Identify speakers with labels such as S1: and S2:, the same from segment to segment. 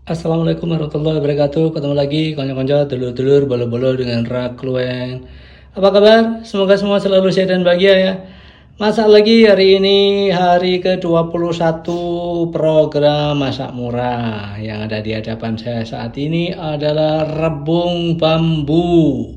S1: Assalamualaikum warahmatullahi wabarakatuh. Ketemu lagi konco-konco, dulur-dulur, bolo-bolo dengan rak lueng. Apa kabar? Semoga semua selalu sehat dan bahagia ya. Masak lagi hari ini hari ke-21 program Masak Murah. Yang ada di hadapan saya saat ini adalah rebung bambu.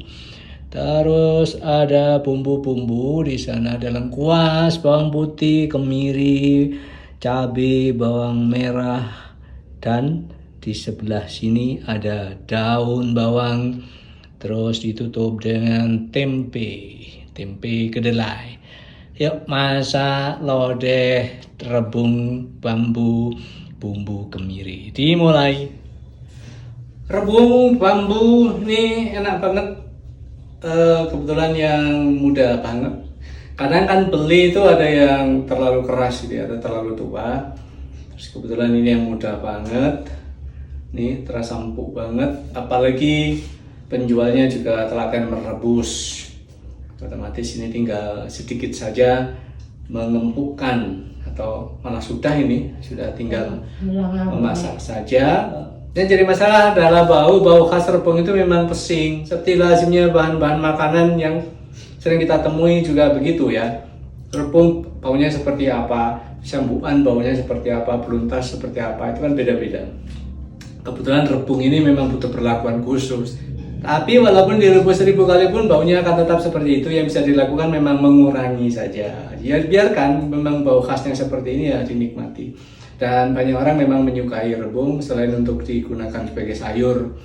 S1: Terus ada bumbu-bumbu, di sana ada lengkuas, bawang putih, kemiri, cabai, bawang merah, dan di sebelah sini ada daun bawang. Terus ditutup dengan tempe kedelai. Yuk masak lodeh rebung bambu bumbu kemiri. Dimulai. Rebung bambu ini enak banget. Kebetulan yang muda banget. Kadang kan beli itu ada yang terlalu keras gitu, ada terlalu tua. Terus kebetulan ini yang muda banget. Nih terasa empuk banget. Apalagi penjualnya juga telaten merebus. Otomatis ini tinggal sedikit saja mengempukkan, atau malah sudah tinggal memasak saja. Dan jadi masalah adalah bau khas rebung itu memang pesing. Seperti lazimnya bahan-bahan makanan yang sering kita temui juga begitu ya. Rebung baunya seperti apa, sambuan baunya seperti apa, beluntas seperti apa, itu kan beda-beda. Kebetulan rebung ini memang butuh perlakuan khusus. Tapi walaupun direbus 1000 kali pun baunya akan tetap seperti itu. Yang bisa dilakukan memang mengurangi saja. Ya biarkan memang bau khasnya seperti ini ya dinikmati. Dan banyak orang memang menyukai rebung selain untuk digunakan sebagai sayur.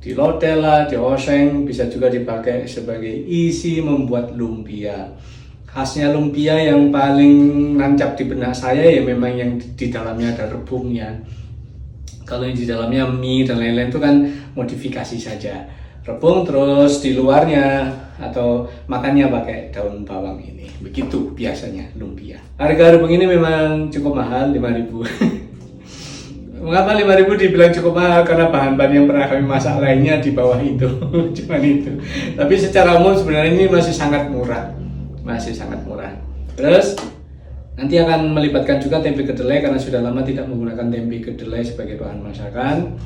S1: Di lodeh lah, di oseng, bisa juga dipakai sebagai isi membuat lumpia. Khasnya lumpia yang paling nancap di benak saya ya memang yang di dalamnya ada rebungnya. Kalau yang di dalamnya mie dan lain-lain itu kan modifikasi saja. Rebung terus di luarnya atau makannya pakai daun bawang ini. Begitu biasanya lumpia. Harga rebung ini memang cukup mahal, 5.000. Mengapa 5.000 dibilang cukup mahal? Karena bahan-bahan yang pernah kami masak lainnya di bawah itu. Cuman itu. Tapi secara umum sebenarnya ini masih sangat murah. Masih sangat murah. Terus nanti akan melibatkan juga tempe kedelai karena sudah lama tidak menggunakan tempe kedelai sebagai bahan masakan.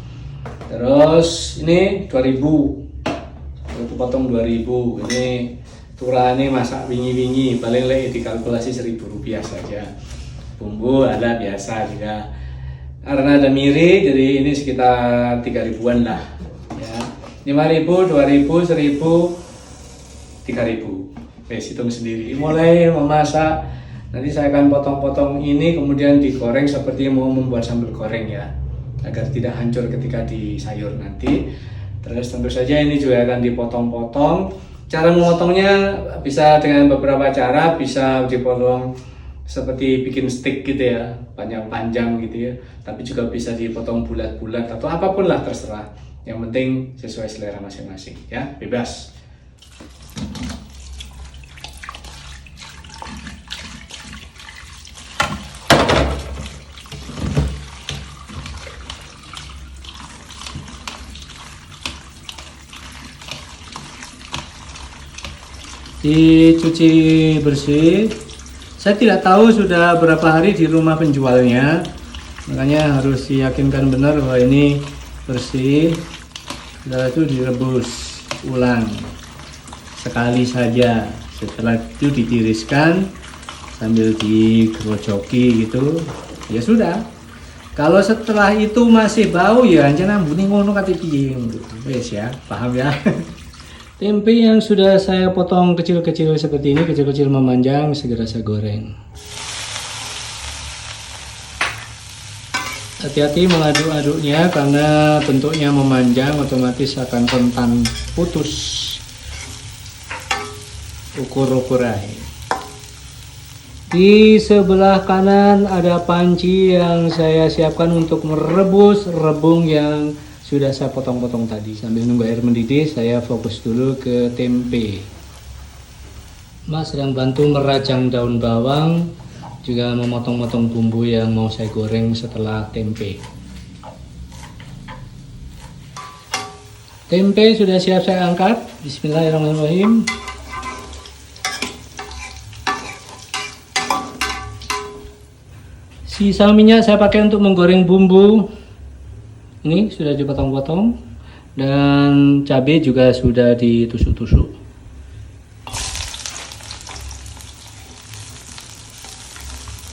S1: Terus ini 2.000. Aku potong 2.000. Ini turane masak wingi-wingi, paling dikalkulasi Rp1.000 saja. Bumbu ada biasa juga. Karena ada miri, jadi ini sekitar 3.000-an lah. Ya. 5.000, 2.000, 1.000, 3.000. Hitung sendiri. Mulai memasak, nanti saya akan potong-potong ini kemudian digoreng seperti mau membuat sambal goreng ya, agar tidak hancur ketika di sayur nanti. Terus tentu saja ini juga akan dipotong-potong. Cara memotongnya bisa dengan beberapa cara, bisa dipotong seperti bikin steak gitu ya, panjang-panjang gitu ya. Tapi juga bisa dipotong bulat-bulat atau apapun lah terserah. Yang penting sesuai selera masing-masing ya, bebas. Dicuci bersih. Saya tidak tahu sudah berapa hari di rumah penjualnya, makanya harus diyakinkan benar bahwa ini bersih. Setelah itu direbus ulang sekali saja. Setelah itu ditiriskan sambil digerojoki gitu, ya sudah. Kalau setelah itu masih bau ya jangan bunyi ngono kate piye gitu. Wes ya, paham ya. Tempe yang sudah saya potong kecil-kecil seperti ini, kecil-kecil memanjang, segera saya goreng. Hati-hati mengaduk-aduknya karena bentuknya memanjang, otomatis akan rentan putus ukur-ukuran. Di sebelah kanan ada panci yang saya siapkan untuk merebus rebung yang sudah saya potong-potong tadi. Sambil nunggu air mendidih, saya fokus dulu ke tempe. Mas sedang bantu merajang daun bawang, juga memotong-motong bumbu yang mau saya goreng setelah tempe. Tempe sudah siap saya angkat. Bismillahirrahmanirrahim. Sisa minyak saya pakai untuk menggoreng bumbu. Ini sudah dipotong-potong dan cabai juga sudah ditusuk-tusuk.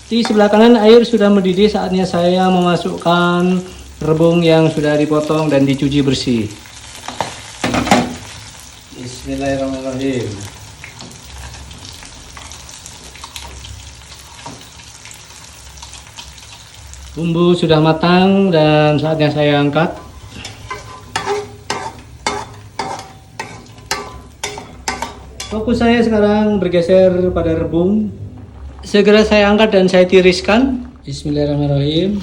S1: Di sebelah kanan air sudah mendidih, saatnya saya memasukkan rebung yang sudah dipotong dan dicuci bersih. Bismillahirrahmanirrahim. Bumbu sudah matang dan saatnya saya angkat. Fokus saya sekarang bergeser pada rebung. Segera saya angkat dan saya tiriskan. Bismillahirrahmanirrahim.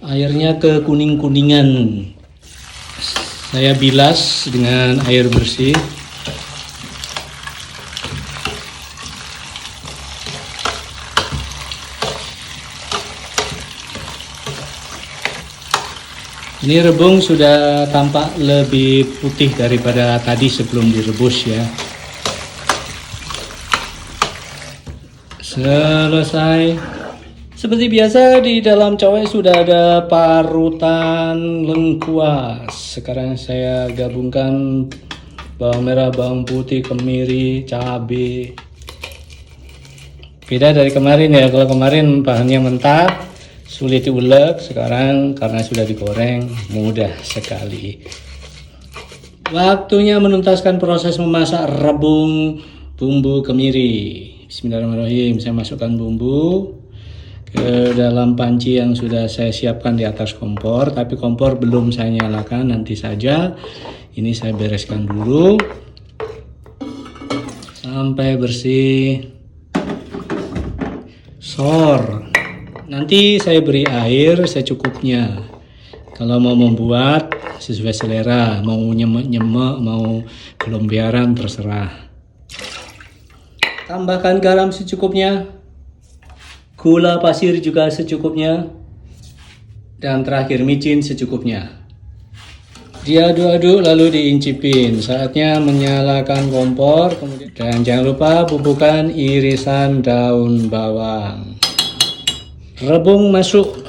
S1: Airnya kekuning-kuningan. Saya bilas dengan air bersih. Ini rebung sudah tampak lebih putih daripada tadi sebelum direbus ya. Selesai. Seperti biasa di dalam cowek sudah ada parutan lengkuas. Sekarang saya gabungkan bawang merah, bawang putih, kemiri, cabai. Beda dari kemarin ya, kalau kemarin bahannya mentah, sulit diulek. Sekarang karena sudah digoreng, mudah sekali. Waktunya menuntaskan proses memasak rebung bumbu kemiri. Bismillahirrahmanirrahim. Saya masukkan bumbu ke dalam panci yang sudah saya siapkan di atas kompor, tapi kompor belum saya nyalakan, nanti saja. Ini saya bereskan dulu sampai bersih. Sor. Nanti saya beri air secukupnya. Kalau mau membuat sesuai selera, mau nyemek-nyemek, mau gelombiaran, terserah. Tambahkan garam secukupnya, gula pasir juga secukupnya, dan terakhir micin secukupnya. Diaduk-aduk lalu diincipin. Saatnya menyalakan kompor, dan jangan lupa bubukkan irisan daun bawang. Rebung masuk.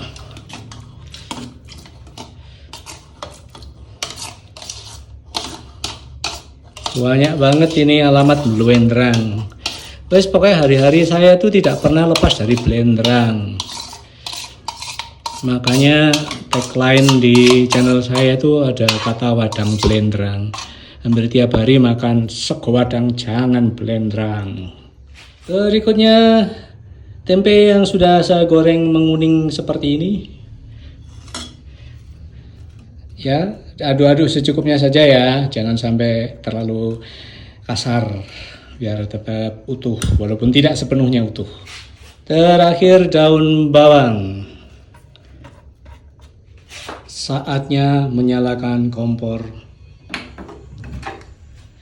S1: Banyak banget ini alamat blendrang. Wes pokoknya hari-hari saya tuh tidak pernah lepas dari blendrang. Makanya tagline di channel saya itu ada kata wadang blendrang. Hampir tiap hari makan sego wadang, jangan blendrang. Berikutnya tempe yang sudah saya goreng menguning seperti ini. Ya, aduk-aduk secukupnya saja ya, jangan sampai terlalu kasar, biar tetap utuh walaupun tidak sepenuhnya utuh. Terakhir daun bawang. Saatnya menyalakan kompor.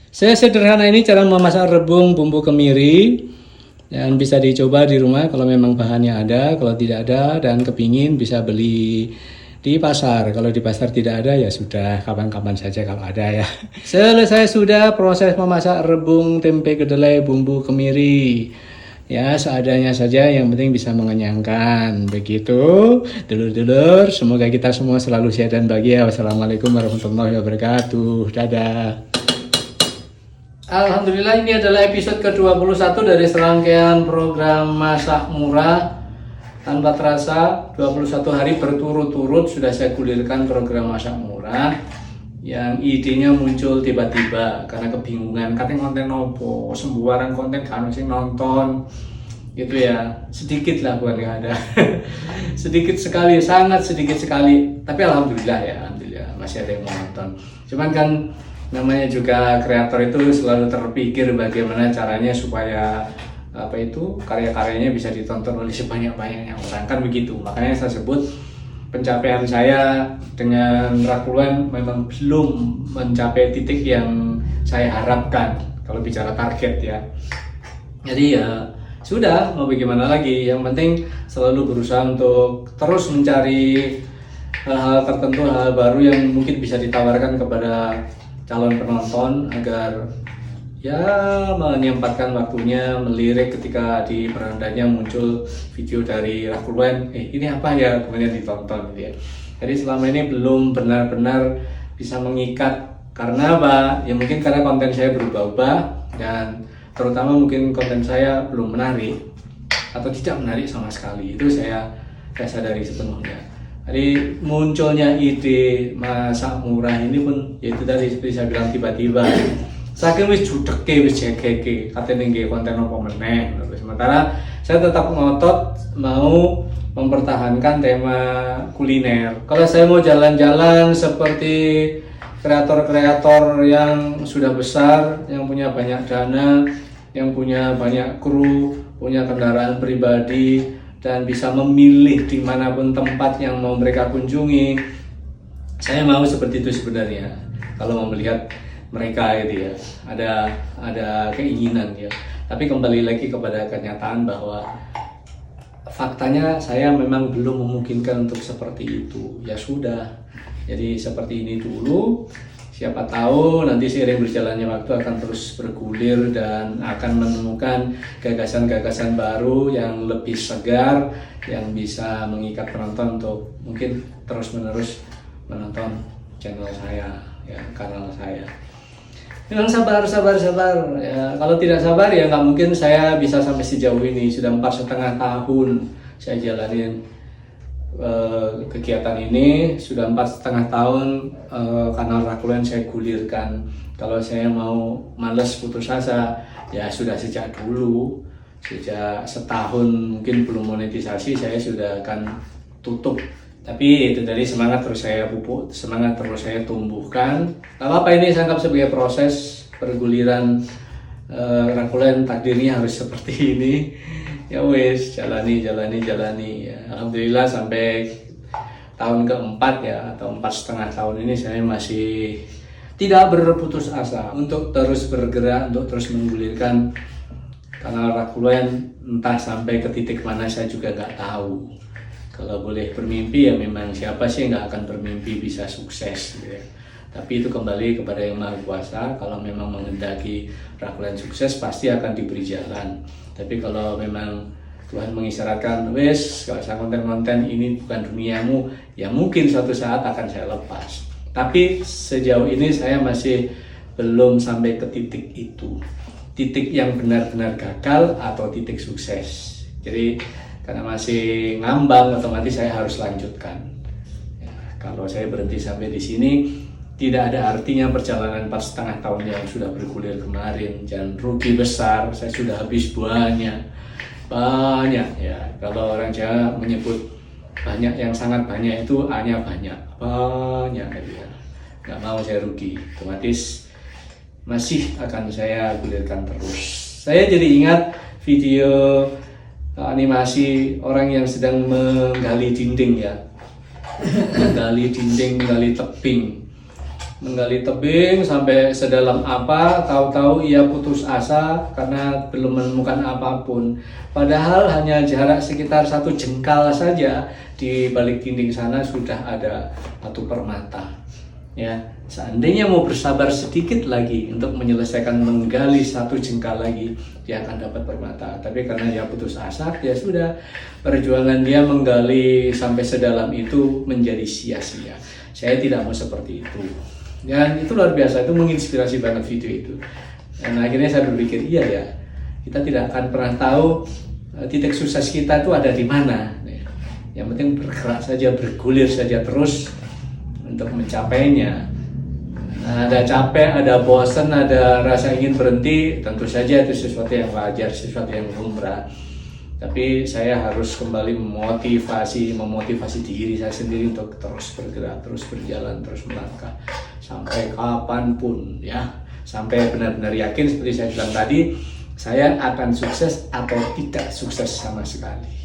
S1: Saya sederhana ini cara memasak rebung bumbu kemiri, dan bisa dicoba di rumah kalau memang bahannya ada. Kalau tidak ada dan kepingin bisa beli di pasar. Kalau di pasar tidak ada ya sudah, kapan-kapan saja kalau ada ya. Selesai sudah proses memasak rebung tempe kedelai bumbu kemiri. Ya, seadanya saja, yang penting bisa mengenyangkan. Begitu, dulur-dulur, semoga kita semua selalu sehat dan bahagia. Wassalamualaikum warahmatullahi wabarakatuh. Dadah. Alhamdulillah, ini adalah episode ke-21 dari serangkaian program Masak Murah. Tanpa terasa 21 hari berturut-turut sudah saya gulirkan program Masak Murah, yang idenya muncul tiba-tiba karena kebingungan, katanya konten nopo, sembuaran konten kan sing nonton gitu ya. Sedikit lah, bukan yang ada. Sedikit sekali, sangat sedikit sekali, tapi alhamdulillah ya, alhamdulillah masih ada yang mau nonton. Cuman kan namanya juga kreator itu selalu terpikir bagaimana caranya supaya karya-karyanya bisa ditonton oleh sebanyak-banyaknya orang, kan begitu. Makanya saya sebut pencapaian saya dengan Raguluan memang belum mencapai titik yang saya harapkan kalau bicara target ya. Jadi ya sudah, mau bagaimana lagi, yang penting selalu berusaha untuk terus mencari hal-hal tertentu, hal baru yang mungkin bisa ditawarkan kepada calon penonton agar ya menyempatkan waktunya melirik ketika di berandanya muncul video dari Rakuluan, ini apa ya, kemudian ditonton gitu ya. Jadi selama ini belum benar-benar bisa mengikat, karena apa? Ya mungkin karena konten saya berubah-ubah, dan terutama mungkin konten saya belum menarik atau tidak menarik sama sekali. Itu saya sadari sepenuhnya. Jadi munculnya ide masak murah ini pun yaitu tadi seperti saya bilang, tiba-tiba saking wis judeke wis jegeke katene nggih konten apa meneh. Sementara saya tetap ngotot mau mempertahankan tema kuliner. Kalau saya mau jalan-jalan seperti kreator-kreator yang sudah besar, yang punya banyak dana, yang punya banyak kru, punya kendaraan pribadi, dan bisa memilih dimanapun tempat yang mau mereka kunjungi, saya mau seperti itu sebenarnya. Kalau mau melihat mereka gitu ya, ada keinginan ya. Tapi kembali lagi kepada kenyataan bahwa faktanya saya memang belum memungkinkan untuk seperti itu. Ya sudah, jadi seperti ini dulu. Siapa tahu nanti seiring berjalannya waktu akan terus bergulir dan akan menemukan gagasan-gagasan baru yang lebih segar, yang bisa mengikat penonton untuk mungkin terus-menerus menonton channel saya, ya, kanal saya. Memang sabar ya, kalau tidak sabar ya nggak mungkin saya bisa sampai sejauh ini. Sudah 4,5 tahun saya jalanin kegiatan ini, sudah 4,5 tahun kanal Rakuluan saya gulirkan. Kalau saya mau males putus asa ya sudah sejak dulu, sejak setahun mungkin belum monetisasi saya sudah akan tutup. Tapi itu dari semangat terus saya pupuk, semangat terus saya tumbuhkan. Apa ini saya anggap sebagai proses perguliran Rakuluan, takdirnya harus seperti ini. Ya wes, jalani ya. Alhamdulillah sampai tahun keempat ya, atau 4,5 tahun ini saya masih tidak berputus asa untuk terus bergerak, untuk terus menggulirkan kanal Rakuluan. Entah sampai ke titik mana saya juga nggak tahu. Kalau boleh bermimpi ya memang siapa sih yang nggak akan bermimpi bisa sukses gitu ya. Tapi itu kembali kepada Yang Maha Kuasa. Kalau memang menghendaki Rakuluan sukses pasti akan diberi jalan. Tapi kalau memang Tuhan mengisyaratkan, wes kalau saya konten-konten ini bukan duniamu, ya mungkin suatu saat akan saya lepas. Tapi sejauh ini saya masih belum sampai ke titik itu, titik yang benar-benar gagal atau titik sukses. Jadi karena masih ngambang, otomatis saya harus lanjutkan. Ya, kalau saya berhenti sampai di sini, tidak ada artinya perjalanan 4,5 tahun yang sudah bergulir kemarin, dan rugi besar. Saya sudah habis banyak ya. Kalau orang Jawa menyebut banyak yang sangat banyak itu hanya banyak gitu ya. Nggak mau saya rugi, otomatis masih akan saya gulirkan terus. Saya jadi ingat video animasi orang yang sedang menggali dinding ya, menggali tebing sampai sedalam apa, tahu-tahu ia putus asa karena belum menemukan apapun. Padahal hanya jarak sekitar 1 jengkal saja di balik dinding sana sudah ada batu permata. Ya, seandainya mau bersabar sedikit lagi untuk menyelesaikan menggali 1 jengkal lagi, dia akan dapat permata. Tapi karena dia putus asa, ya sudah, perjuangan dia menggali sampai sedalam itu menjadi sia-sia. Saya tidak mau seperti itu. Dan itu luar biasa, itu menginspirasi banget video itu. Dan akhirnya saya berpikir, iya ya, kita tidak akan pernah tahu titik sukses kita itu ada di mana. Yang penting bergerak saja, bergulir saja terus untuk mencapainya. Ada capek, ada bosan, ada rasa ingin berhenti, tentu saja itu sesuatu yang wajar, sesuatu yang lumrah. Tapi saya harus kembali memotivasi diri saya sendiri untuk terus bergerak, terus berjalan, terus melangkah sampai kapanpun ya, sampai benar-benar yakin seperti saya bilang tadi, saya akan sukses atau tidak sukses sama sekali.